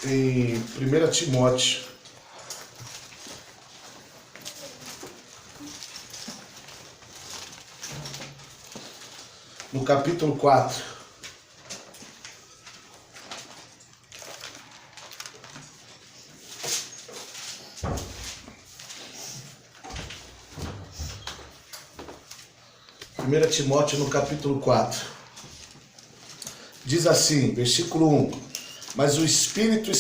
em 1 Timóteo, no capítulo 4. Primeira Timóteo, no capítulo 4. Diz assim, versículo 1. Mas o Espírito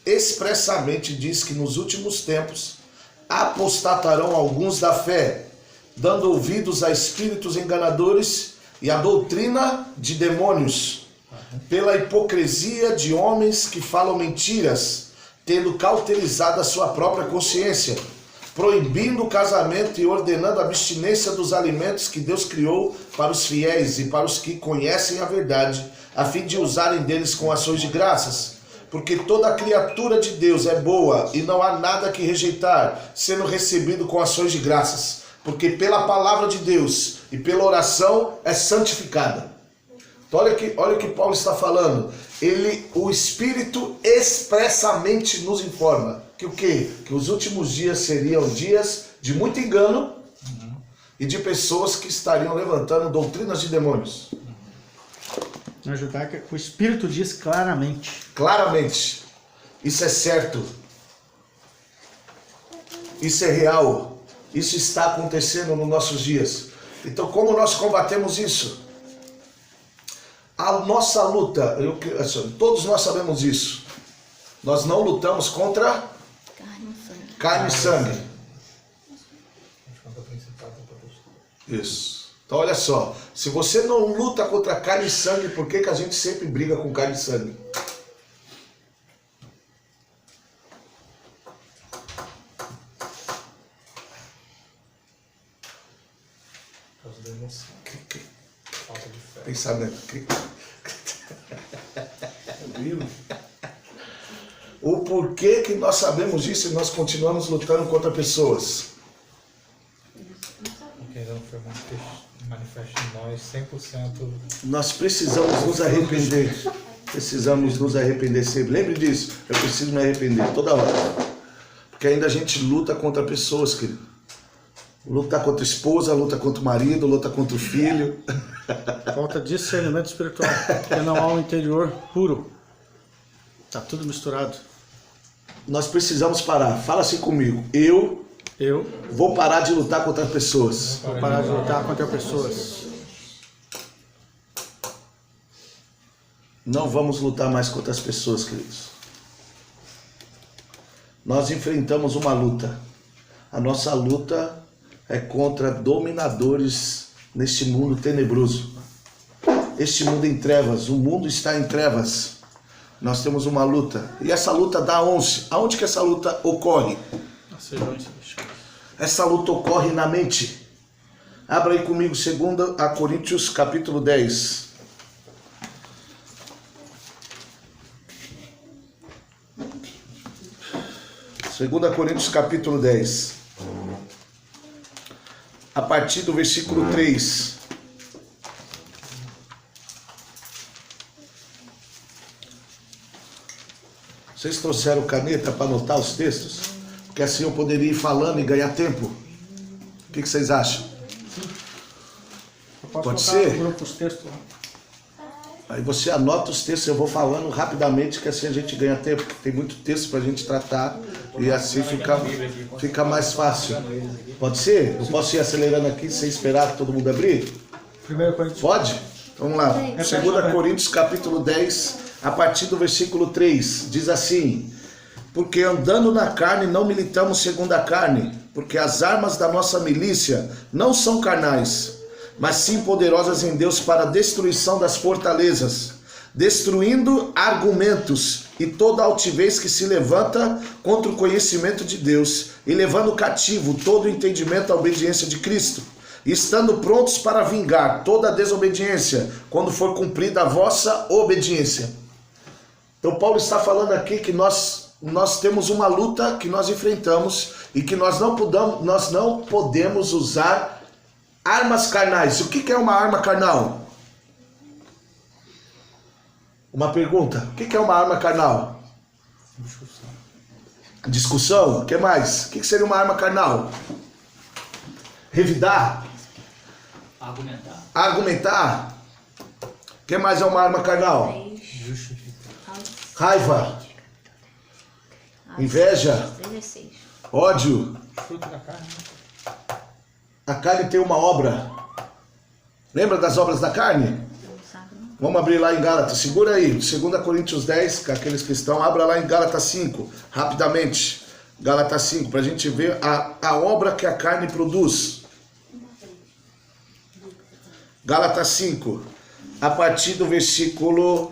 expressamente diz que nos últimos tempos apostatarão alguns da fé, dando ouvidos a espíritos enganadores e a doutrina de demônios, pela hipocrisia de homens que falam mentiras, tendo cauterizado a sua própria consciência, proibindo o casamento e ordenando a abstinência dos alimentos que Deus criou para os fiéis e para os que conhecem a verdade, a fim de usarem deles com ações de graças. Porque toda criatura de Deus é boa e não há nada que rejeitar, sendo recebido com ações de graças, porque pela palavra de Deus e pela oração é santificada. Então olha o que Paulo está falando. O Espírito expressamente nos informa que o quê? Que os últimos dias seriam dias de muito engano e de pessoas que estariam levantando doutrinas de demônios. Na judaica, o Espírito diz claramente. Claramente. Isso é certo. Isso é real. Isso está acontecendo nos nossos dias. Então, como nós combatemos isso? A nossa luta, todos nós sabemos isso. Nós não lutamos contra carne e sangue. Isso. Então olha só, se você não luta contra carne e sangue, por que a gente sempre briga com carne e sangue? Falta de fé. Pensamento. O porquê que nós sabemos disso e nós continuamos lutando contra pessoas? Porque ainda não foi manifesto em nós 100%. Nós precisamos nos arrepender. Precisamos nos arrepender sempre. Lembre disso. Eu preciso me arrepender toda hora. Porque ainda a gente luta contra pessoas, querido. Luta contra a esposa, luta contra o marido, luta contra o filho. Falta discernimento espiritual. Porque não há um interior puro. Está tudo misturado. Nós precisamos parar. Fala assim comigo. Eu vou parar de lutar contra pessoas. Vou parar de lutar contra pessoas. Não vamos lutar mais contra as pessoas, queridos. Nós enfrentamos uma luta. A nossa luta é contra dominadores neste mundo tenebroso. Este mundo em trevas. O mundo está em trevas. Nós temos uma luta. E essa luta dá onde? Aonde que essa luta ocorre? Essa luta ocorre na mente. Abra aí comigo 2 Coríntios capítulo 10. Segunda Coríntios capítulo 10. A partir do versículo 3. Vocês trouxeram caneta para anotar os textos? Porque assim eu poderia ir falando e ganhar tempo. O que vocês acham? Pode ser? Os textos. Aí você anota os textos, eu vou falando rapidamente, que assim a gente ganha tempo, porque tem muito texto para a gente tratar e assim fica mais fácil. Pode ser? Eu posso ir acelerando aqui sem esperar todo mundo abrir? 1 Coríntios. Pode? Vamos lá. 2 Coríntios capítulo 10, a partir do versículo 3, diz assim: porque andando na carne não militamos segundo a carne, porque as armas da nossa milícia não são carnais, mas sim poderosas em Deus para a destruição das fortalezas, destruindo argumentos e toda altivez que se levanta contra o conhecimento de Deus, e levando cativo todo o entendimento à obediência de Cristo, e estando prontos para vingar toda a desobediência, quando for cumprida a vossa obediência. Então Paulo está falando aqui que nós temos uma luta que nós enfrentamos e que nós não podemos usar armas carnais. O que é uma arma carnal? Uma pergunta. O que é uma arma carnal? Discussão. O que mais? O que seria uma arma carnal? Revidar? Argumentar. O que mais é uma arma carnal? Raiva. Inveja. Ódio. Fruto da carne. A carne tem uma obra. Lembra das obras da carne? Vamos abrir lá em Gálatas. Segura aí. 2 Coríntios 10, aqueles que estão. Abra lá em Gálatas 5. Rapidamente. Gálatas 5. Para a gente ver a obra que a carne produz. Gálatas 5. A partir do versículo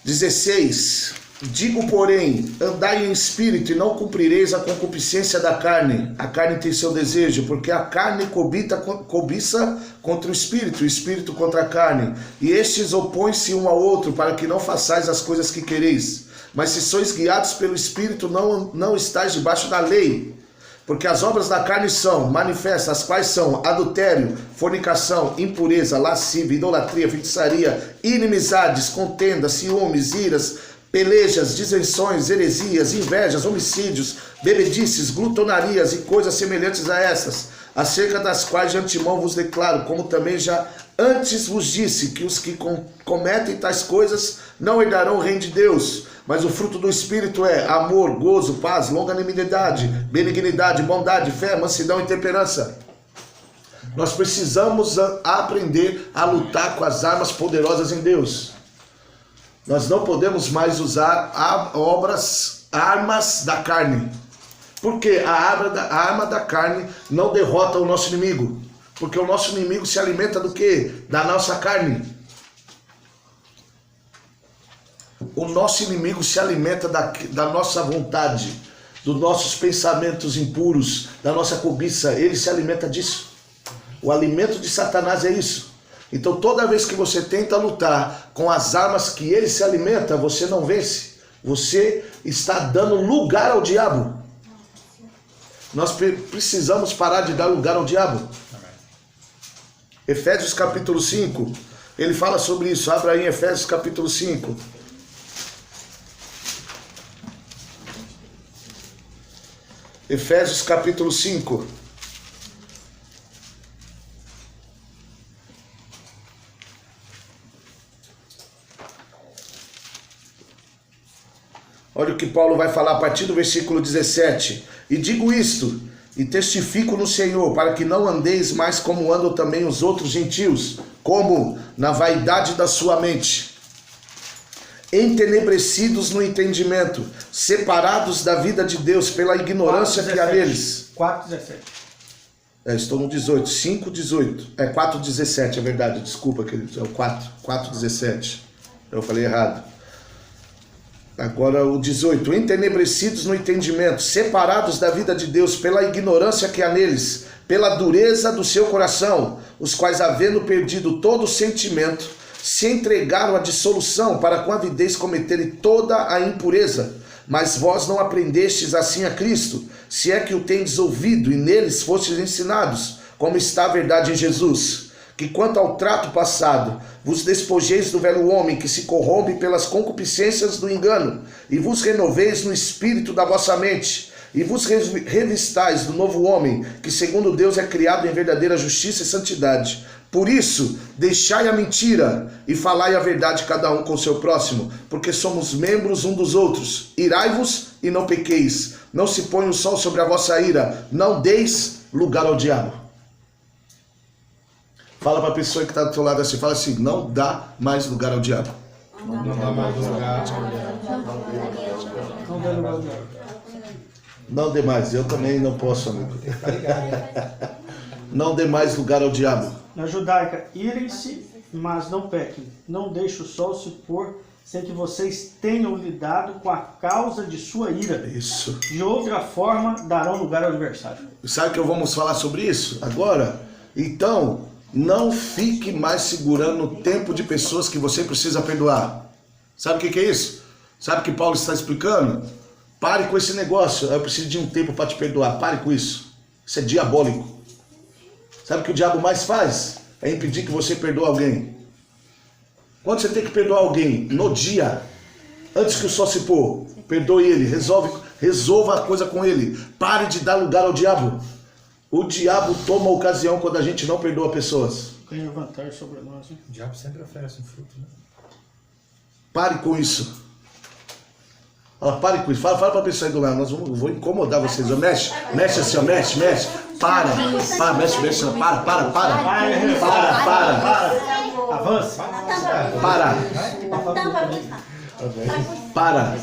16. Digo, porém, andai em espírito e não cumprireis a concupiscência da carne. A carne tem seu desejo, porque a carne cobiça contra o espírito contra a carne. E estes opõem-se um ao outro, para que não façais as coisas que quereis. Mas se sois guiados pelo espírito, não estáis debaixo da lei. Porque as obras da carne são manifestas, as quais são adultério, fornicação, impureza, lascívia, idolatria, feitiçaria, inimizades, contendas, ciúmes, iras, pelejas, dissensões, heresias, invejas, homicídios, bebedices, glutonarias e coisas semelhantes a essas, acerca das quais de antemão vos declaro, como também já antes vos disse, que os que cometem tais coisas não herdarão o reino de Deus. Mas o fruto do Espírito é amor, gozo, paz, longanimidade, benignidade, bondade, fé, mansidão e temperança. Nós precisamos aprender a lutar com as armas poderosas em Deus. Nós não podemos mais usar armas da carne. Porque a arma da carne não derrota o nosso inimigo. Porque o nosso inimigo se alimenta do quê? Da nossa carne. O nosso inimigo se alimenta da nossa vontade, dos nossos pensamentos impuros, da nossa cobiça. Ele se alimenta disso. O alimento de Satanás é isso. Então toda vez que você tenta lutar com as armas que ele se alimenta, você não vence. Você está dando lugar ao diabo. Nós precisamos parar de dar lugar ao diabo. Efésios capítulo 5, ele fala sobre isso. Abra aí em Efésios capítulo 5. Efésios capítulo 5. Olha o que Paulo vai falar a partir do versículo 17. E digo isto, e testifico no Senhor, para que não andeis mais como andam também os outros gentios, como na vaidade da sua mente, entenebrecidos no entendimento, separados da vida de Deus pela ignorância que há neles. 4:17. Estou no 18, 5:18. 4:17, é verdade, desculpa, querido. É o 4:17. Eu falei errado. Agora o 18. Entenebrecidos no entendimento, separados da vida de Deus pela ignorância que há neles, pela dureza do seu coração, os quais, havendo perdido todo o sentimento, se entregaram à dissolução, para com avidez cometerem toda a impureza. Mas vós não aprendestes assim a Cristo, se é que o tendes ouvido e neles fostes ensinados, como está a verdade em Jesus. Que quanto ao trato passado, vos despojeis do velho homem que se corrompe pelas concupiscências do engano, e vos renoveis no espírito da vossa mente, e vos revistais do novo homem, que segundo Deus é criado em verdadeira justiça e santidade. Por isso, deixai a mentira e falai a verdade cada um com o seu próximo, porque somos membros um dos outros. Irai-vos e não pequeis, não se ponha o sol sobre a vossa ira, não deis lugar ao diabo. Fala para a pessoa que está do teu lado assim, fala assim, não dá mais lugar ao diabo. Não dá mais lugar. Não dê lugar ao diabo. Não dê mais, eu também não posso, amigo. Não dê mais lugar ao diabo. Na judaica, irem-se, mas não pequem. Não deixe o sol se pôr, sem que vocês tenham lidado com a causa de sua ira. Isso. De outra forma, darão lugar ao adversário. Sabe que vamos falar sobre isso agora? Então, não fique mais segurando o tempo de pessoas que você precisa perdoar. Sabe o que é isso? Sabe o que Paulo está explicando? Pare com esse negócio. Eu preciso de um tempo para te perdoar. Pare com isso. Isso é diabólico. Sabe o que o diabo mais faz? É impedir que você perdoe alguém. Quando você tem que perdoar alguém no dia, antes que o sol se pôr, perdoe ele, resolva a coisa com ele. Pare de dar lugar ao diabo. O diabo toma ocasião quando a gente não perdoa pessoas. Ganha vantagem sobre nós, hein? O diabo sempre oferece um fruto, né? Pare com isso. Pare com isso. Fala para a pessoa aí do lado. Vou incomodar vocês. Mexe assim, ó, mexe. Para, mexe, para. Avança. Para.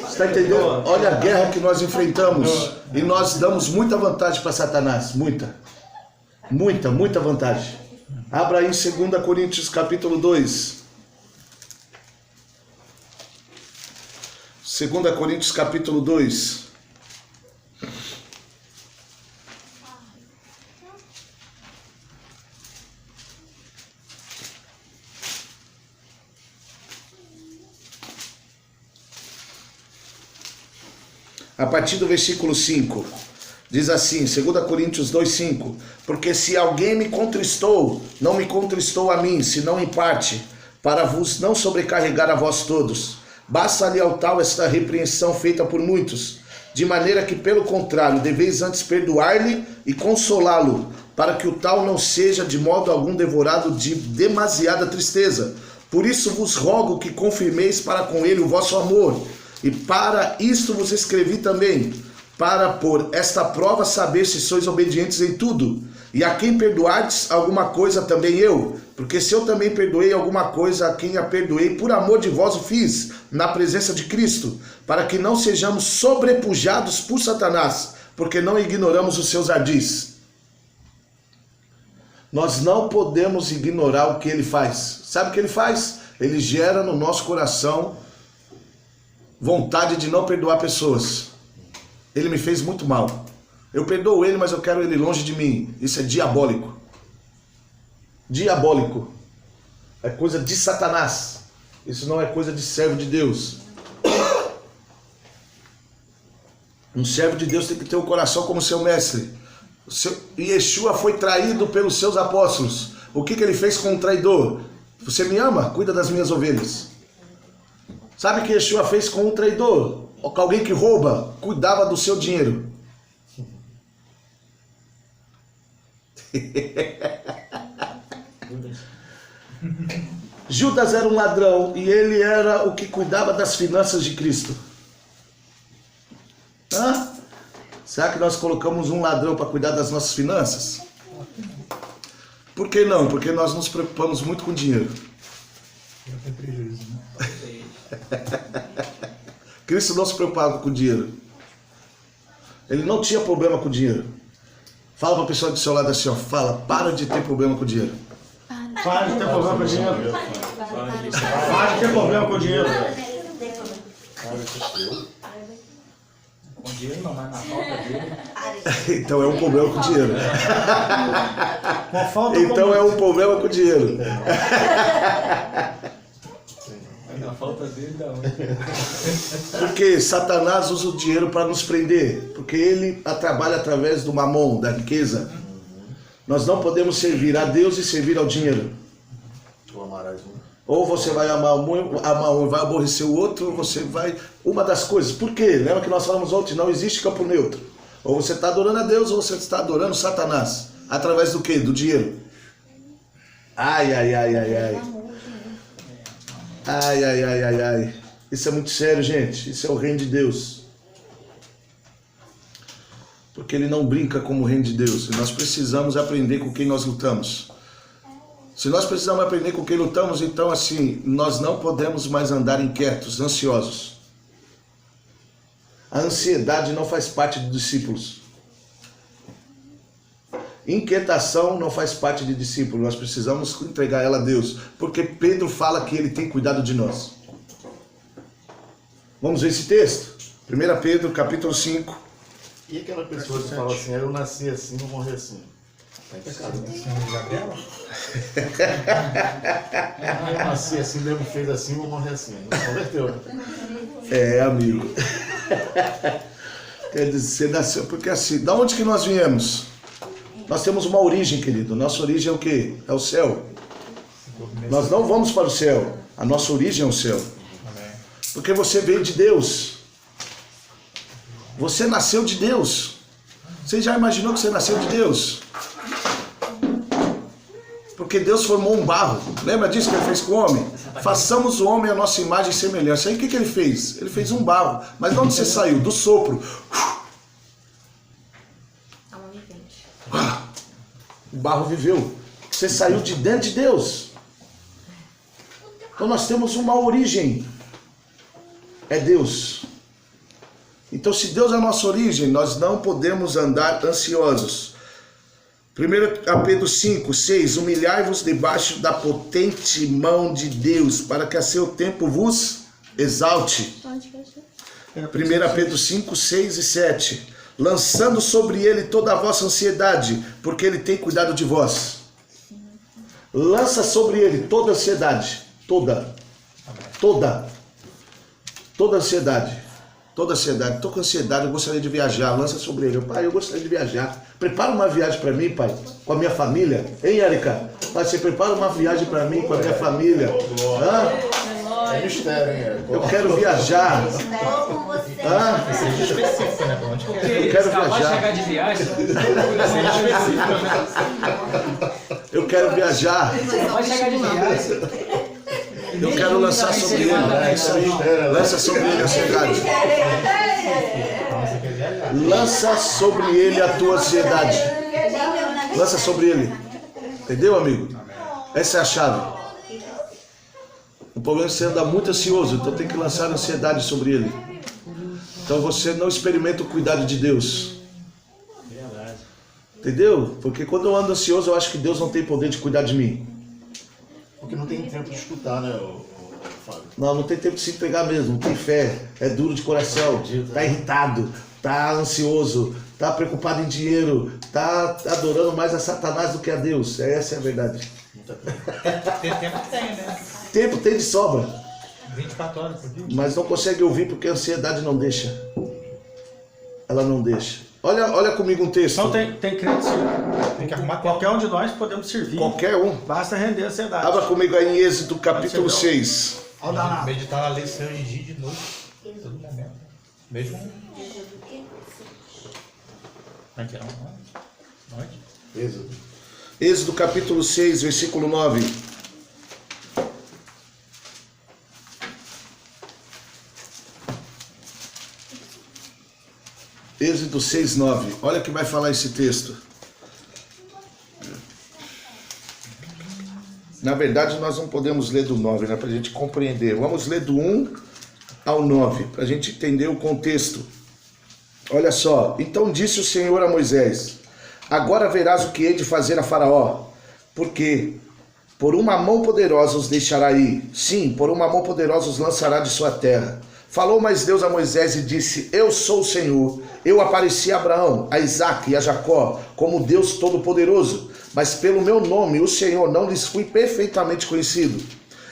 Você está entendendo? Olha a guerra que nós enfrentamos. E nós damos muita vantagem para Satanás. Muita vantagem. Abra aí em 2 Coríntios capítulo 2. 2 Coríntios capítulo 2. A partir do versículo 5, diz assim, 2 Coríntios 2,5: porque se alguém me contristou, não me contristou a mim, senão em parte, para vos não sobrecarregar a vós todos. Basta-lhe ao tal esta repreensão feita por muitos, de maneira que, pelo contrário, deveis antes perdoar-lhe e consolá-lo, para que o tal não seja de modo algum devorado de demasiada tristeza. Por isso vos rogo que confirmeis para com ele o vosso amor. E para isto vos escrevi também, para por esta prova saber se sois obedientes em tudo. E a quem perdoardes alguma coisa também eu, porque se eu também perdoei alguma coisa a quem a perdoei, por amor de vós o fiz, na presença de Cristo, para que não sejamos sobrepujados por Satanás, porque não ignoramos os seus ardis. Nós não podemos ignorar o que ele faz. Sabe o que ele faz? Ele gera no nosso coração vontade de não perdoar pessoas. Ele me fez muito mal. Eu perdoo ele, mas eu quero ele longe de mim. Isso é diabólico. Diabólico. É coisa de Satanás. Isso não é coisa de servo de Deus. Um servo de Deus tem que ter o coração como seu mestre. Yeshua foi traído pelos seus apóstolos. O que ele fez com um traidor? Você me ama? Cuida das minhas ovelhas. Sabe o que Yeshua fez com um traidor? Ou com alguém que rouba? Cuidava do seu dinheiro. Judas era um ladrão e ele era o que cuidava das finanças de Cristo. Será que nós colocamos um ladrão para cuidar das nossas finanças? Por que não? Porque nós nos preocupamos muito com dinheiro. Não tem prejuízo, né? Cristo não se preocupava com dinheiro. Ele não tinha problema com dinheiro. Fala para a pessoa do seu lado assim, ó, para de ter problema com dinheiro. Para de ter problema com dinheiro. Para de ter problema com dinheiro. Com dinheiro não, mas na falta dele. Então é um problema com dinheiro. Com falta Então é um problema com dinheiro. Na falta dele dá onde? Porque Satanás usa o dinheiro para nos prender. Porque ele trabalha através do mamon, da riqueza. Nós não podemos servir a Deus e servir ao dinheiro. Ou você vai amar um e vai aborrecer o outro, ou você vai... Uma das coisas. Por quê? Lembra que nós falamos ontem? Não existe campo neutro. Ou você está adorando a Deus, ou você está adorando Satanás. Através do quê? Do dinheiro. Ai. Ai. Isso é muito sério, gente. Isso é o reino de Deus. Porque ele não brinca como o reino de Deus. E nós precisamos aprender com quem nós lutamos. Se nós precisamos aprender com quem lutamos, então assim, nós não podemos mais andar inquietos, ansiosos. A ansiedade não faz parte dos discípulos. Inquietação não faz parte de discípulo. Nós precisamos entregar ela a Deus. Porque Pedro fala que ele tem cuidado de nós. Vamos ver esse texto? 1 Pedro, capítulo 5. E aquela pessoa que fala assim, eu nasci assim, vou morrer assim. Tá em pecado, né? Gabriela? Eu nasci assim, Deus me fez assim, vou morrer assim. Não converteu, né? É, amigo. Quer dizer, você nasceu... Porque assim, da onde que nós viemos? Nós temos uma origem, querido. Nossa origem é o quê? É o céu. Nós não vamos para o céu. A nossa origem é o céu. Amém. Porque você veio de Deus. Você nasceu de Deus. Você já imaginou que você nasceu de Deus? Porque Deus formou um barro. Lembra disso que ele fez com o homem? Façamos o homem a nossa imagem e semelhança. Aí o que ele fez? Ele fez um barro. Mas de onde você saiu? Do sopro. O barro viveu. Você saiu de dentro de Deus. Então nós temos uma origem. É Deus. Então se Deus é a nossa origem, nós não podemos andar ansiosos. 1 Pedro 5, 6. Humilhai-vos debaixo da potente mão de Deus, para que a seu tempo vos exalte. 1 Pedro 5, 6 e 7. Lançando sobre ele toda a vossa ansiedade, porque ele tem cuidado de vós. Lança sobre ele toda a ansiedade. Toda ansiedade. Toda ansiedade. Estou com ansiedade, eu gostaria de viajar. Lança sobre ele. Pai, eu gostaria de viajar. Prepara uma viagem para mim, pai, com a minha família. Hein, Erika? Pai, você prepara uma viagem para mim, com a minha família. Hã? É mistério, hein, Érico? Eu quero viajar. Hã? Seja específico, né? Onde que é? Eu quero Acabou de viajar. chegar de viagem. Seja específico, né? Eu quero viajar. Acabou de chegar de viagem. Eu quero lançar sobre ele. É isso aí. Lança sobre ele a ansiedade. Lança sobre ele a tua ansiedade. Lança sobre ele. Entendeu, amigo? Essa é a chave. O problema é que você anda muito ansioso, então tem que lançar a ansiedade sobre ele. Então você não experimenta o cuidado de Deus. Entendeu? Porque quando eu ando ansioso, eu acho que Deus não tem poder de cuidar de mim. Porque não tem tempo de escutar, né, o Fábio? Não tem tempo de se entregar mesmo, não tem fé, é duro de coração, tá irritado, tá ansioso, tá preocupado em dinheiro, tá adorando mais a Satanás do que a Deus. Essa é a verdade. Tem tempo que tem, né? Tempo tem de sobra, 24 horas por dia. mas não consegue ouvir porque a ansiedade não deixa. Ela não deixa. Olha comigo um texto. Então tem crente Tem que arrumar tempo. qualquer um de nós podemos servir. Qualquer um. Basta render a ansiedade. Abra comigo aí em Êxodo capítulo 6. Meditar na lei do Senhor de dia e de noite. Todo momento. Mesmo. Como é que é? Noite? Êxodo. Êxodo capítulo 6, versículo 9. Êxodo 6, 9. Olha o que vai falar esse texto. Na verdade, nós não podemos ler do 9, né? Para a gente compreender. Vamos ler do 1 ao 9, para a gente entender o contexto. Olha só. Então disse o Senhor a Moisés: agora verás o que hei de fazer a Faraó, porque por uma mão poderosa os deixará ir. Sim, por uma mão poderosa os lançará de sua terra. Falou mais Deus a Moisés e disse: eu sou o Senhor. Eu apareci a Abraão, a Isaque e a Jacó como Deus Todo-Poderoso, mas pelo meu nome, o Senhor, não lhes fui perfeitamente conhecido.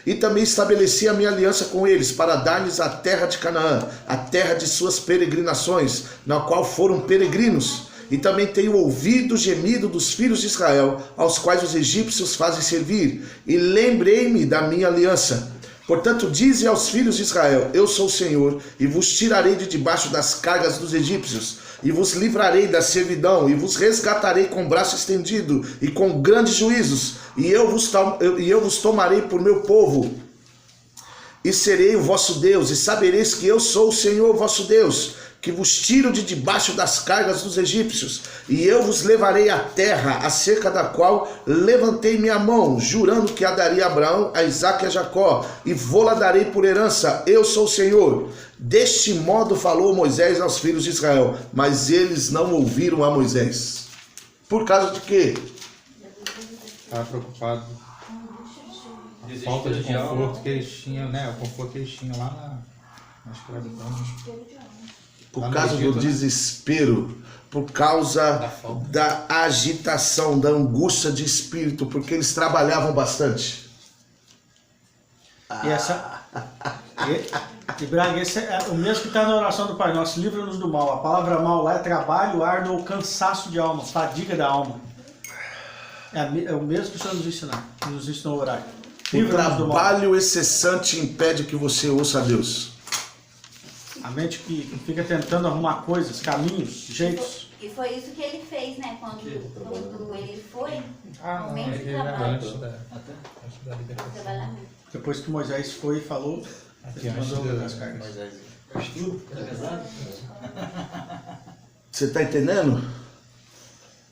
E também estabeleci a minha aliança com eles, para dar-lhes a terra de Canaã, a terra de suas peregrinações, na qual foram peregrinos. E também tenho ouvido o gemido dos filhos de Israel, aos quais os egípcios fazem servir, e lembrei-me da minha aliança. Portanto, dize aos filhos de Israel: eu sou o Senhor, e vos tirarei de debaixo das cargas dos egípcios, e vos livrarei da servidão, e vos resgatarei com braço estendido e com grandes juízos, e eu vos tomarei por meu povo, e serei o vosso Deus, e sabereis que eu sou o Senhor vosso Deus, que vos tiro de debaixo das cargas dos egípcios, e eu vos levarei à terra, acerca da qual levantei minha mão, jurando que a daria a Abraão, a Isaque e a Jacó, e vô-la darei por herança. Eu sou o Senhor. Deste modo falou Moisés aos filhos de Israel, mas eles não ouviram a Moisés. Por causa de quê? Estava preocupado com a falta de conforto que eles tinham, né? O conforto que eles tinham lá na escravidão. Por causa do desespero, por causa da agitação, da angústia de espírito, porque eles trabalhavam bastante. E Braga, esse é o mesmo que está na oração do Pai Nosso: livra-nos do mal. A palavra mal lá é trabalho, árduo ou cansaço de alma, fadiga da alma. É o mesmo que o Senhor nos ensinou a orar. O Livra-nos do mal. trabalho excessante impede que você ouça a Deus. A mente que fica tentando arrumar coisas, caminhos, jeitos. E foi isso que ele fez, né? Quando ele foi, aumente o ele trabalho. antes da libertação. Trabalhar muito. Depois que Moisés foi e falou, Aqui ele antes mandou de as cargas. Você está entendendo?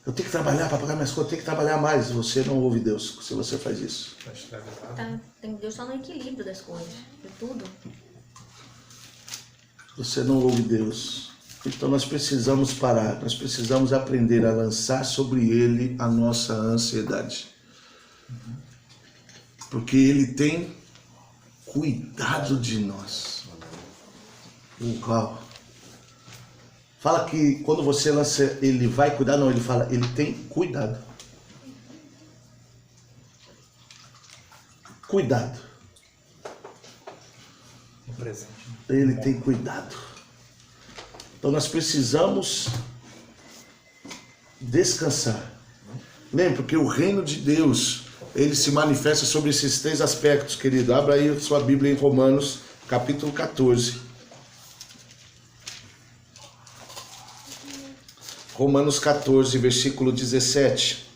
Eu tenho que trabalhar para pagar minhas contas, eu tenho que trabalhar mais. Você não ouve Deus se você faz isso. Tá escravizado. Tá, tem Deus só no equilíbrio das coisas, de tudo. Você não ouve Deus. Então nós precisamos parar, nós precisamos aprender a lançar sobre Ele a nossa ansiedade. Porque Ele tem cuidado de nós. Uau! Fala que quando você lança, Ele vai cuidar, não, Ele fala, Ele tem cuidado. Cuidado. No presente. Ele tem cuidado. Então nós precisamos descansar. Lembra que o reino de Deus, ele se manifesta sobre esses 3 aspectos, querido. Abra aí sua Bíblia em Romanos, capítulo 14. Romanos 14, versículo 17.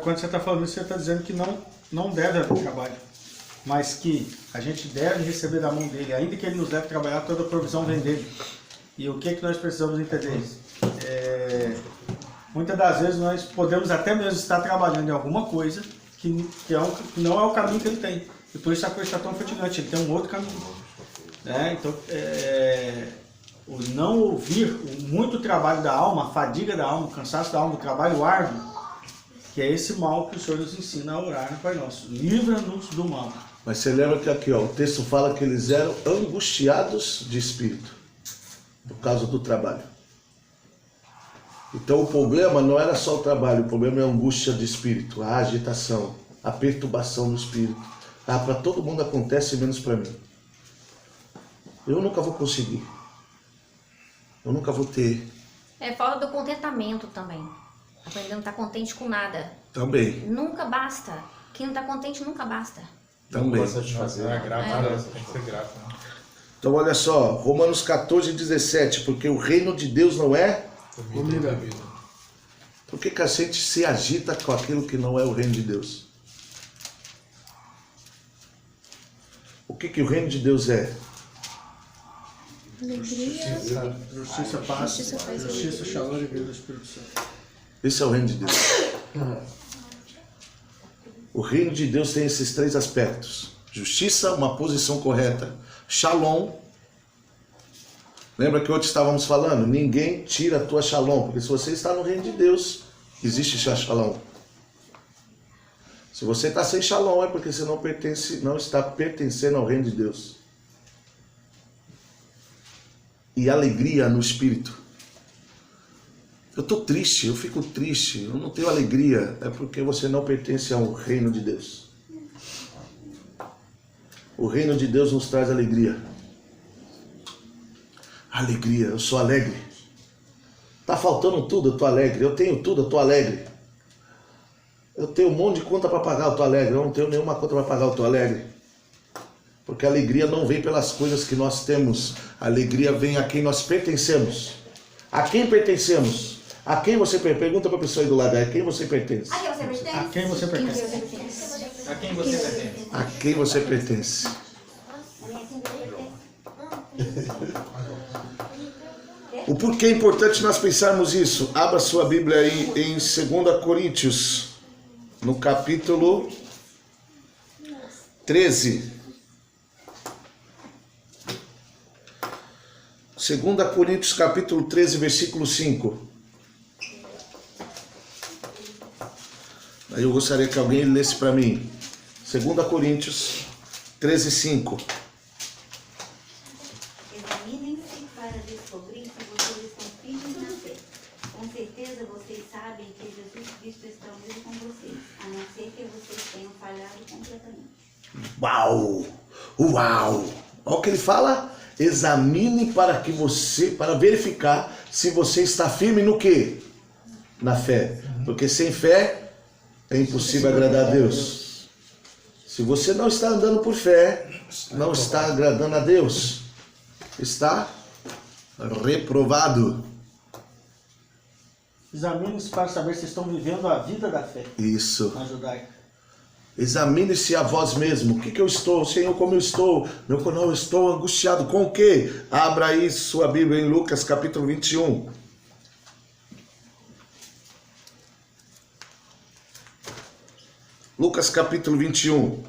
Quando você está falando isso, você está dizendo que não deve haver trabalho, mas que a gente deve receber da mão dele, ainda que ele nos leve trabalhar, toda a provisão vem dele. E o que nós precisamos entender? Muitas das vezes nós podemos até mesmo estar trabalhando em alguma coisa que não é o caminho que ele tem. E por isso a coisa está tão fatigante, ele tem um outro caminho. Então, o não ouvir, o muito trabalho da alma, a fadiga da alma, o cansaço da alma, o trabalho árduo, que é esse mal que o Senhor nos ensina a orar no Pai Nosso. Livra-nos do mal. Mas você lembra que aqui, o texto fala que eles eram angustiados de espírito, por causa do trabalho. Então o problema não era só o trabalho, o problema é a angústia de espírito, a agitação, a perturbação do espírito. Para todo mundo acontece, menos para mim. Eu nunca vou conseguir. Eu nunca vou ter. É falta do contentamento também. Aprendendo a estar contente com nada. Também. Nunca basta. Quem não está contente nunca basta. Também. Não satisfazer. É grato, tem que ser grato. Né? Então olha só, Romanos 14, 17, porque o reino de Deus não é... Comida. Por que a gente se agita com aquilo que não é o reino de Deus? O que o reino de Deus é? Alegria. Justiça, paz, justiça, shalom e vida do Espírito Santo. Esse é o reino de Deus. O reino de Deus tem esses 3 aspectos. Justiça, uma posição correta. Shalom. Lembra que hoje estávamos falando? Ninguém tira a tua shalom. Porque se você está no reino de Deus, existe shalom. Se você está sem shalom, é porque você não está pertencendo ao reino de Deus. E alegria no espírito. Eu estou triste, eu fico triste, eu não tenho alegria. É porque você não pertence ao reino de Deus. O reino de Deus nos traz alegria. Alegria, eu sou alegre. Tá faltando tudo, eu tô alegre. Eu tenho tudo, eu tô alegre. Eu tenho um monte de conta para pagar, eu tô alegre. Eu não tenho nenhuma conta para pagar, eu tô alegre. Porque a alegria não vem pelas coisas que nós temos. A alegria vem a quem nós pertencemos. A quem pertencemos? A quem você pertence? Pergunta para a pessoa aí do lado, a quem você pertence? A quem você pertence? A quem você pertence? A quem você pertence? A quem você pertence? O porquê é importante nós pensarmos isso? Abra sua Bíblia aí em 2 Coríntios, no capítulo 13. 2 Coríntios, capítulo 13, versículo 5. Aí eu gostaria que alguém lesse para mim. 2 Coríntios 13, 5. Examinem-se para descobrir se vocês estão firmes na fé. Com certeza vocês sabem que Jesus Cristo está unido com vocês, a não ser que vocês tenham falhado completamente. Uau! Uau! Olha o que ele fala. Examine para verificar se você está firme no quê? Na fé. Porque sem fé é impossível agradar a Deus. Se você não está andando por fé, não está agradando a Deus, está reprovado. Examine-se para saber se estão vivendo a vida da fé Isso. na judaica. Examine-se a vós mesmo. O que eu estou? Senhor, como eu estou? Meu coração, eu estou angustiado. Com o quê? Abra aí sua Bíblia em Lucas capítulo 21. Lucas capítulo 21.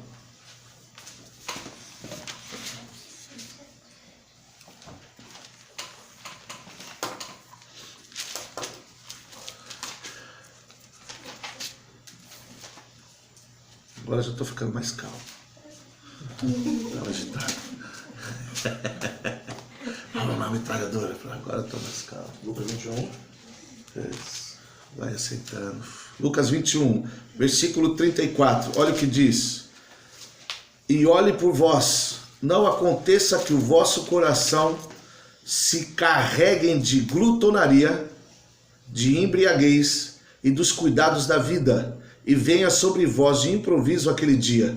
Agora já estou ficando mais calmo. Estava agitado. Vamos lá, metralhadora. Agora estou mais calmo. Lucas 21. Isso. Vai aceitando. Lucas 21, versículo 34. Olha o que diz. E olhe por vós, não aconteça que o vosso coração se carreguem de glutonaria, de embriaguez e dos cuidados da vida, e venha sobre vós de improviso aquele dia.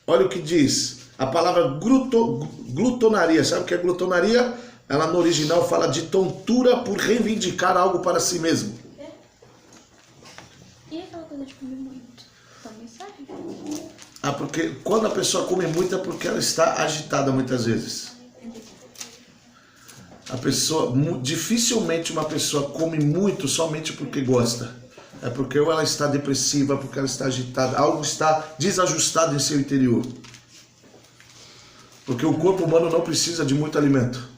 Olha o que diz. A palavra glutonaria. Sabe o que é glutonaria? Ela no original fala de tontura por reivindicar algo para si mesmo. E aquela coisa de comer muito? Também serve? Ah, porque quando a pessoa come muito é porque ela está agitada muitas vezes. A pessoa, dificilmente uma pessoa come muito somente porque gosta. É porque ou ela está depressiva, porque ela está agitada, algo está desajustado em seu interior. Porque o corpo humano não precisa de muito alimento.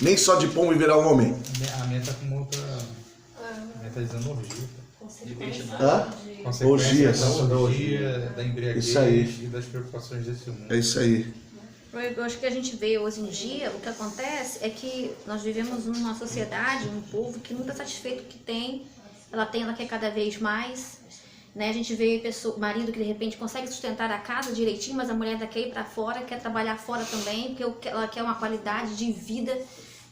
Nem só de pão viverá um homem. A minha tá com outra. A minha tá dizendo orgia. Hã? Consequência Orgias. da orgia, da embriaguez Isso aí. e das preocupações desse mundo. É isso aí. Eu acho que a gente vê hoje em dia, o que acontece é que nós vivemos numa sociedade, um povo que não está satisfeito com o que tem, ela quer cada vez mais, né? A gente vê marido que de repente consegue sustentar a casa direitinho, mas a mulher quer ir para fora, quer trabalhar fora também, porque ela quer uma qualidade de vida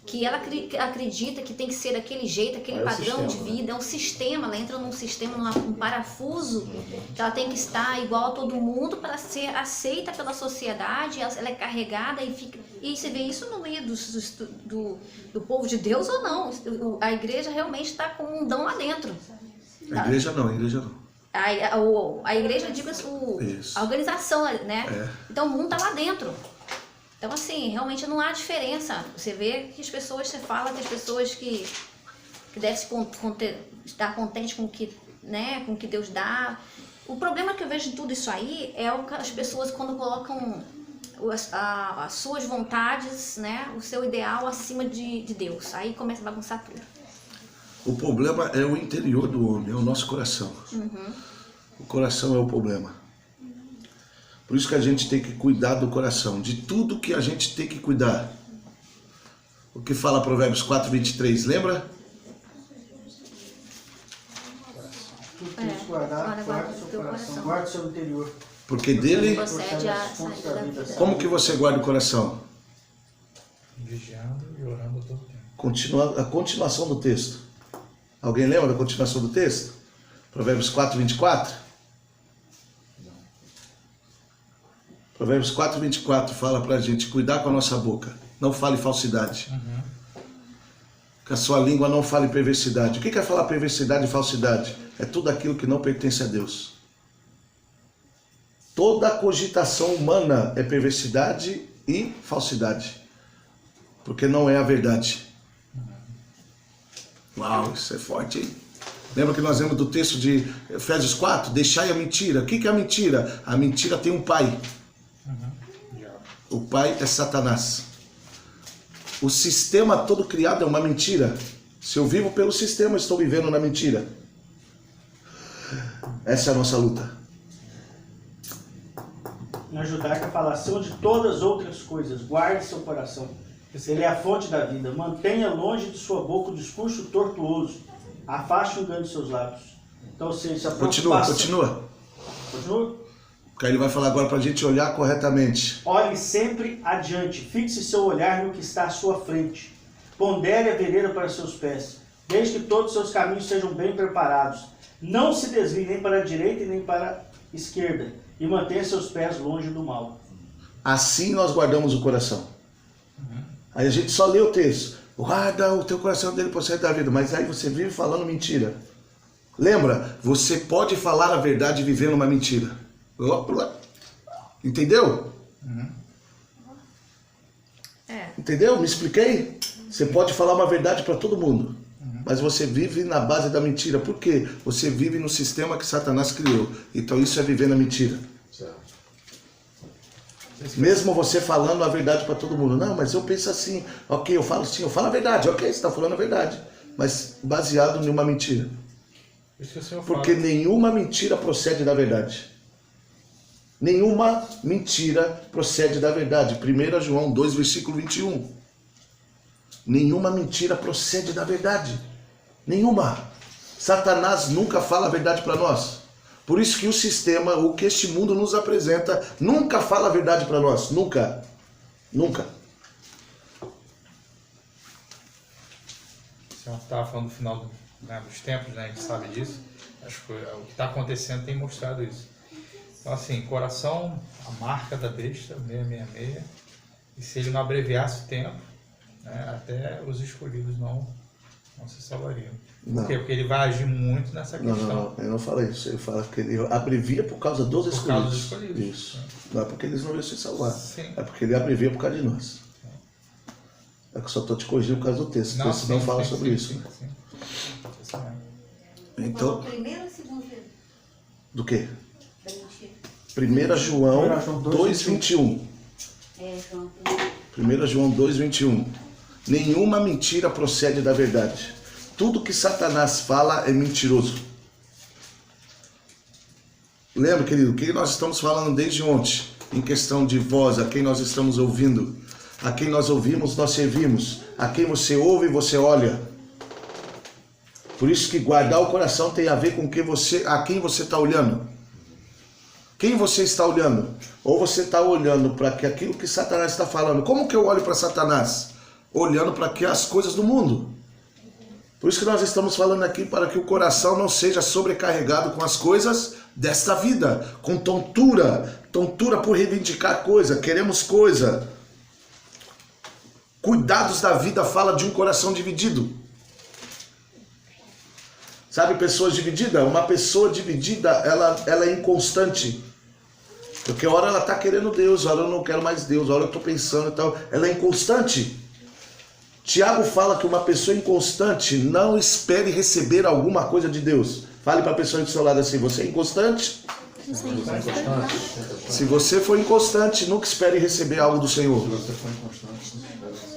que ela acredita que tem que ser daquele jeito, aquele padrão de vida, é um sistema, ela entra num sistema, num parafuso, que ela tem que estar igual a todo mundo para ser aceita pela sociedade, ela é carregada e fica... E você vê isso no meio do povo de Deus ou não? A igreja realmente está com um mundão lá dentro. A igreja não, a igreja não. A igreja, digo, a organização, né? É. Então o mundo está lá dentro. Então, assim, realmente não há diferença. Você vê que as pessoas, você fala que as pessoas que devem estar contentes com o que, né, com o que Deus dá. O problema que eu vejo de tudo isso aí é as pessoas quando colocam as suas vontades, né, o seu ideal acima de Deus. Aí começa a bagunçar tudo. O problema é o interior do homem, é o nosso coração. Uhum. O coração é o problema. Por isso que a gente tem que cuidar do coração, de tudo que a gente tem que cuidar. O que fala Provérbios 4:23, lembra? Tudo tem que guardar, guarda o seu coração, guarda o seu interior. Porque dele... Procede a saída da vida. Como que você guarda o coração? Vigiando e orando todo tempo. A continuação do texto. Alguém lembra da continuação do texto? Provérbios 4:24? Provérbios 4:24 fala pra gente cuidar com a nossa boca. Não fale falsidade. Que a sua língua não fale perversidade. O que é falar perversidade e falsidade? É tudo aquilo que não pertence a Deus. Toda cogitação humana é perversidade e falsidade. Porque não é a verdade. Uau, isso é forte, hein? Lembra que nós lemos do texto de Efésios 4? Deixai a mentira. O que é a mentira? A mentira tem um pai. O pai é Satanás. O sistema todo criado é uma mentira. Se eu vivo pelo sistema, eu estou vivendo na mentira. Essa é a nossa luta. Na judaica fala, acima de todas as outras coisas, guarde seu coração. Ele é a fonte da vida. Mantenha longe de sua boca o discurso tortuoso. Afaste o engano de seus lábios. Então, ou seja, a preocupação... Continua. Continua? Porque aí ele vai falar agora para a gente olhar corretamente. Olhe sempre adiante, fixe seu olhar no que está à sua frente. Pondere a vereda para seus pés, desde que todos os seus caminhos sejam bem preparados. Não se desvie nem para a direita e nem para a esquerda, e mantenha seus pés longe do mal. Assim nós guardamos o coração. Aí a gente só lê o texto. Guarda o teu coração dele procede da vida. Mas aí você vive falando mentira. Lembra? Você pode falar a verdade e viver numa mentira. Entendeu? Entendeu? Me expliquei? Você pode falar uma verdade para todo mundo. Mas você vive na base da mentira. Por quê? Você vive no sistema que Satanás criou. Então isso é viver na mentira. Certo. Mesmo você falando a verdade para todo mundo. Não, mas eu penso assim. Ok, eu falo assim, eu falo a verdade. Ok, você está falando a verdade. Mas baseado em uma mentira. Isso que o senhor Porque fala. nenhuma mentira procede da verdade. Nenhuma mentira procede da verdade. 1 João 2, versículo 21. Nenhuma mentira procede da verdade. Nenhuma. Satanás nunca fala a verdade para nós. Por isso que o sistema, o que este mundo nos apresenta, nunca fala a verdade para nós. Nunca. Nunca. O senhor estava falando do final dos tempos, né? A gente sabe disso. Acho que o que está acontecendo tem mostrado isso. Então, assim, coração, a marca da besta, 666. E se ele não abreviasse o tempo, né, até os escolhidos não se salvariam. Não. Por quê? Porque ele vai agir muito nessa questão. Não, ele não fala isso. Ele fala que ele abrevia por causa dos Por escolhidos. causa dos escolhidos. Isso. Não é porque eles não iam se salvar. Sim. É porque ele abrevia por causa de nós. É que eu só estou te corrigindo por causa do texto. O texto não fala sobre isso. Sim. Isso mesmo. Então, Primeiro ou segundo livro do quê? da mentira? 1 João 1 João 2,21. João. 1 João 2,21. Nenhuma mentira procede da verdade. Tudo que Satanás fala é mentiroso. Lembra, querido, o que nós estamos falando desde ontem? Em questão de voz, a quem nós estamos ouvindo. A quem nós ouvimos, nós servimos. A quem você ouve, você olha. Por isso que guardar o coração tem a ver com a quem você está olhando. Quem você está olhando? Ou você está olhando para aquilo que Satanás está falando. Como que eu olho para Satanás? Olhando para as coisas do mundo. Por isso que nós estamos falando aqui para que o coração não seja sobrecarregado com as coisas desta vida. Com tontura. Tontura por reivindicar coisa. Queremos coisa. Cuidados da vida fala de um coração dividido. Sabe, pessoas divididas? Uma pessoa dividida, ela é inconstante. Porque hora ela está querendo Deus, hora eu não quero mais Deus, hora eu estou pensando e tal. Ela é inconstante. Tiago fala que uma pessoa inconstante não espere receber alguma coisa de Deus. Fale para a pessoa do seu lado assim, você é inconstante? Se você for inconstante, nunca espere receber algo do Senhor.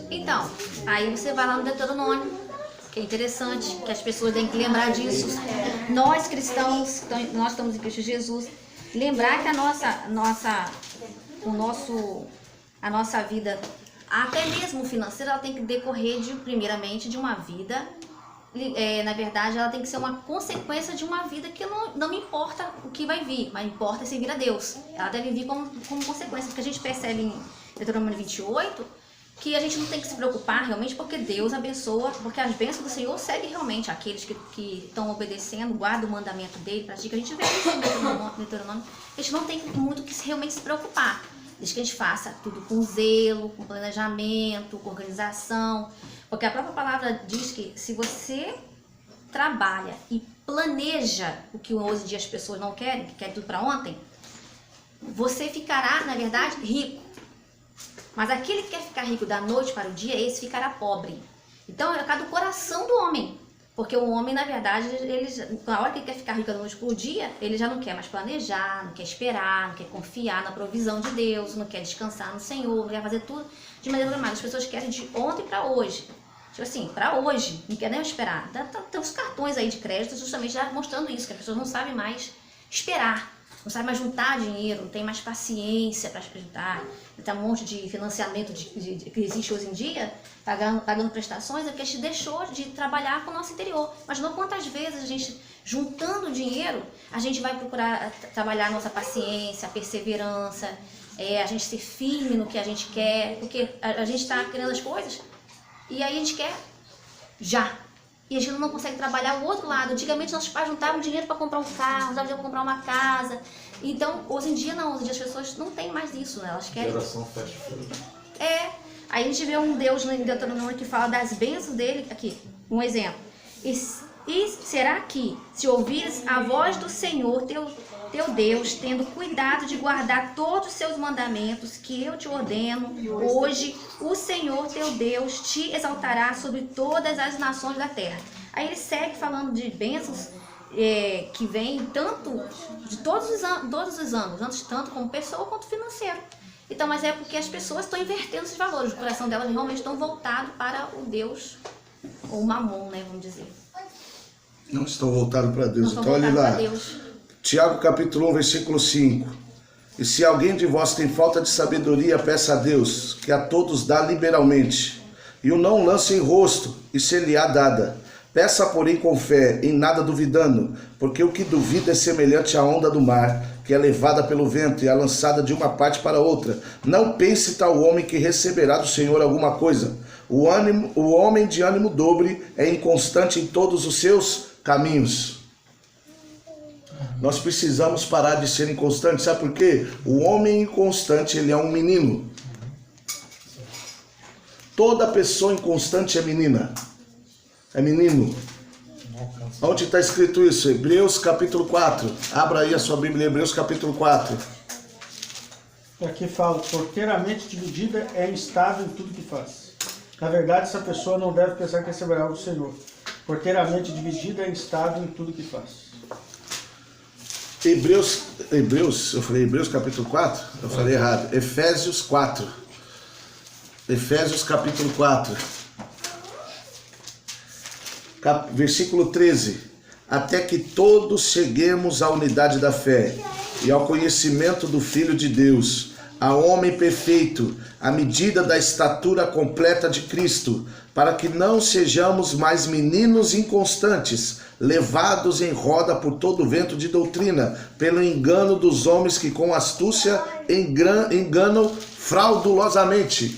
Então, aí você vai lá no Deuteronômio, que é interessante, que as pessoas têm que lembrar disso. Nós cristãos, nós estamos em Cristo Jesus, lembrar que a nossa vida, até mesmo financeira, ela tem que decorrer primeiramente de uma vida, na verdade, ela tem que ser uma consequência de uma vida que não me importa o que vai vir, mas importa servir a Deus. Ela deve vir como consequência, porque a gente percebe em Deuteronômio 28, que a gente não tem que se preocupar realmente porque Deus abençoa, porque as bênçãos do Senhor seguem realmente aqueles que estão obedecendo, guardam o mandamento dele, praticam. A gente vê isso no Deuteronômio. A gente não tem muito que realmente se preocupar, desde que a gente faça tudo com zelo, com planejamento, com organização, porque a própria palavra diz que se você trabalha e planeja o que hoje em dia as pessoas não querem, que querem tudo para ontem, você ficará, na verdade, rico. Mas aquele que quer ficar rico da noite para o dia, esse ficará pobre. Então é cada coração do homem. Porque o homem, na verdade, na hora que ele quer ficar rico da noite para o dia, ele já não quer mais planejar, não quer esperar, não quer confiar na provisão de Deus, não quer descansar no Senhor, não quer fazer tudo de maneira programada. As pessoas querem de ontem para hoje. Tipo assim, para hoje, não quer nem esperar. Tem os cartões aí de crédito justamente já mostrando isso, que as pessoas não sabem mais esperar. Não sabe mais juntar dinheiro, não tem mais paciência para juntar. Tem um monte de financiamento que existe hoje em dia, pagando prestações, é porque a gente deixou de trabalhar com o nosso interior. Mas não quantas vezes a gente, juntando dinheiro, a gente vai procurar trabalhar a nossa paciência, a perseverança, a gente ser firme no que a gente quer, porque a gente está querendo as coisas e aí a gente quer já. E a gente não consegue trabalhar o outro lado. Antigamente nossos pais juntavam dinheiro para comprar um carro, juntavam dinheiro para comprar uma casa. Então, hoje em dia não, hoje em dia as pessoas não têm mais isso, né? Elas querem... Geração fast food. Aí a gente vê um Deus em Deuteronômio que fala das bênçãos dele, aqui, um exemplo. E será que, se ouvires a voz do Senhor, teu Deus, tendo cuidado de guardar todos os seus mandamentos que eu te ordeno, hoje o Senhor teu Deus te exaltará sobre todas as nações da terra. Aí ele segue falando de bênçãos que vêm tanto de todos os anos, tanto como pessoa quanto financeiro. Então, mas é porque as pessoas estão invertendo esses valores, o coração delas realmente estão voltado para o Deus, ou o mamon, né, vamos dizer. Não estão voltados para Deus. Não Então, olha lá. Deus. Tiago capítulo 1, versículo 5. E se alguém de vós tem falta de sabedoria, peça a Deus, que a todos dá liberalmente, e o não lance em rosto, e ser-lhe-á dada. Peça, porém, com fé, em nada duvidando, porque o que duvida é semelhante à onda do mar, que é levada pelo vento e é lançada de uma parte para outra. Não pense tal homem que receberá do Senhor alguma coisa. O homem de ânimo dobre é inconstante em todos os seus caminhos. Nós precisamos parar de ser inconstantes. Sabe por quê? O homem inconstante, ele é um menino. Toda pessoa inconstante é menina. É menino. Onde está escrito isso? Hebreus capítulo 4. Abra aí a sua Bíblia, Hebreus capítulo 4. Aqui fala, porque a mente dividida é instável em tudo que faz. Na verdade, essa pessoa não deve pensar que receberá algo do Senhor. Porque a mente dividida é instável em tudo que faz. Eu falei Hebreus capítulo 4? Eu falei errado. Efésios 4. Efésios capítulo 4. Versículo 13. Até que todos cheguemos à unidade da fé e ao conhecimento do Filho de Deus, a homem perfeito, à medida da estatura completa de Cristo, para que não sejamos mais meninos inconstantes, levados em roda por todo vento de doutrina, pelo engano dos homens que com astúcia enganam fraudulosamente.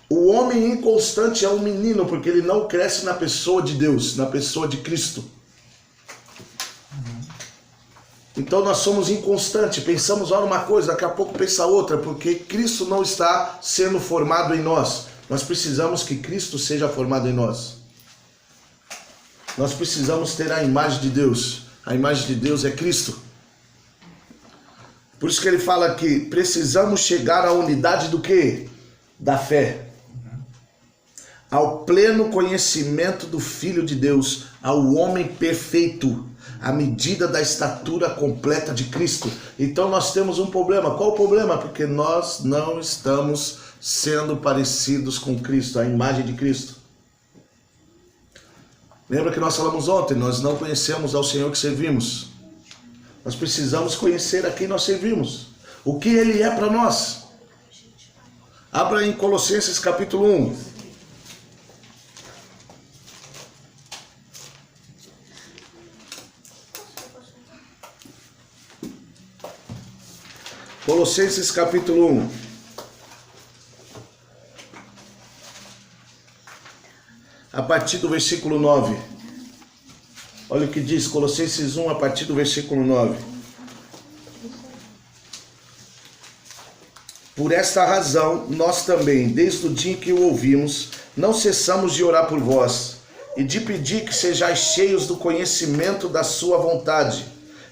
O homem inconstante é um menino, porque ele não cresce na pessoa de Deus, na pessoa de Cristo. Então nós somos inconstantes, pensamos uma coisa, daqui a pouco pensa outra, porque Cristo não está sendo formado em nós. Nós precisamos que Cristo seja formado em nós. Nós precisamos ter a imagem de Deus. A imagem de Deus é Cristo. Por isso que ele fala que precisamos chegar à unidade do quê? Da fé. Ao pleno conhecimento do Filho de Deus, ao homem perfeito, à medida da estatura completa de Cristo. Então nós temos um problema. Qual o problema? Porque nós não estamos sendo parecidos com Cristo, a imagem de Cristo. Lembra que nós falamos ontem? Nós não conhecemos ao Senhor que servimos. Nós precisamos conhecer a quem nós servimos. O que Ele é para nós. Abra em Colossenses capítulo 1. Colossenses capítulo 1. A partir do versículo 9. Olha o que diz Colossenses 1 a partir do versículo 9. Por esta razão, nós também, desde o dia em que o ouvimos, não cessamos de orar por vós e de pedir que sejais cheios do conhecimento da sua vontade,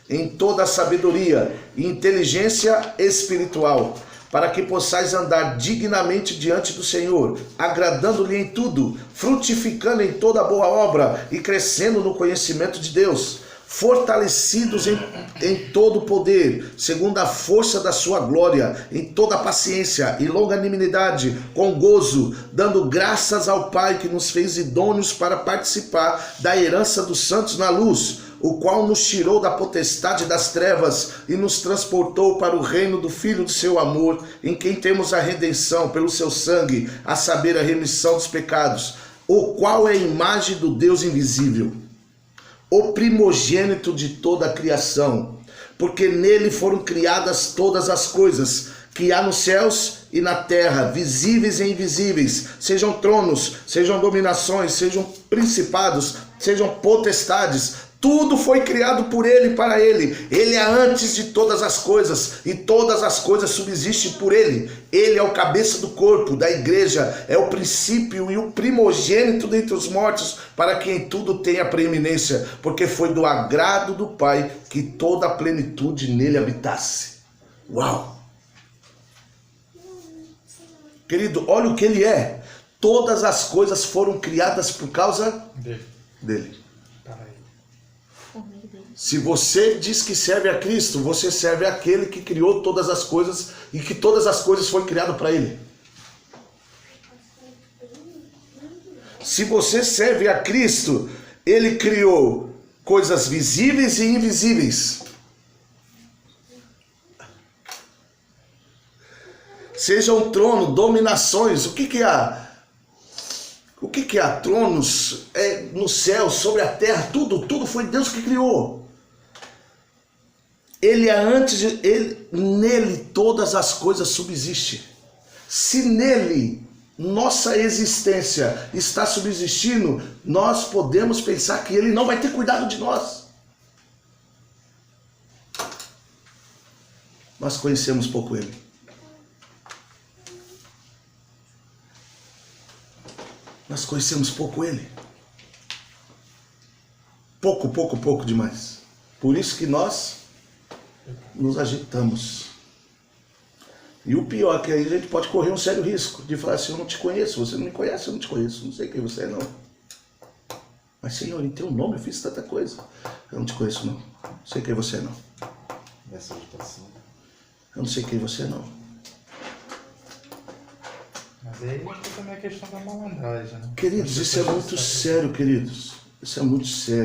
em toda a sabedoria e inteligência espiritual, para que possais andar dignamente diante do Senhor, agradando-lhe em tudo, frutificando em toda boa obra e crescendo no conhecimento de Deus, fortalecidos em todo o poder, segundo a força da sua glória, em toda paciência e longanimidade, com gozo, dando graças ao Pai que nos fez idôneos para participar da herança dos santos na luz, o qual nos tirou da potestade das trevas e nos transportou para o reino do Filho do seu amor, em quem temos a redenção pelo seu sangue, a saber, a remissão dos pecados, o qual é a imagem do Deus invisível, o primogênito de toda a criação, porque nele foram criadas todas as coisas, que há nos céus e na terra, visíveis e invisíveis, sejam tronos, sejam dominações, sejam principados, sejam potestades, tudo foi criado por ele e para ele. Ele é antes de todas as coisas e todas as coisas subsistem por ele. Ele é o cabeça do corpo, da igreja, é o princípio e o primogênito dentre os mortos, para que em tudo tenha preeminência, porque foi do agrado do Pai que toda a plenitude nele habitasse. Uau! Querido, olha o que ele é. Todas as coisas foram criadas por causa dele. Para ele. Por meio dele. Se você diz que serve a Cristo, você serve àquele que criou todas as coisas e que todas as coisas foram criadas para ele. Se você serve a Cristo, ele criou coisas visíveis e invisíveis. Seja um trono, dominações, o que há? O que há? Tronos no céu, sobre a terra, tudo foi Deus que criou. Ele é antes de nele todas as coisas subsistem. Se nele nossa existência está subsistindo, nós podemos pensar que ele não vai ter cuidado de nós. Nós conhecemos pouco ele. Nós conhecemos pouco ele. Pouco demais. Por isso que nós nos agitamos. E o pior é que aí a gente pode correr um sério risco de falar assim: eu não te conheço, você não me conhece, eu não te conheço, não sei quem você é não. Mas Senhor, em teu nome eu fiz tanta coisa. Eu não te conheço não, não sei quem você é não. Nessa agitação. Eu não sei quem você é não. Mas aí entra também a questão da malandragem, né? Queridos, isso é muito sério, queridos. Isso é muito sério.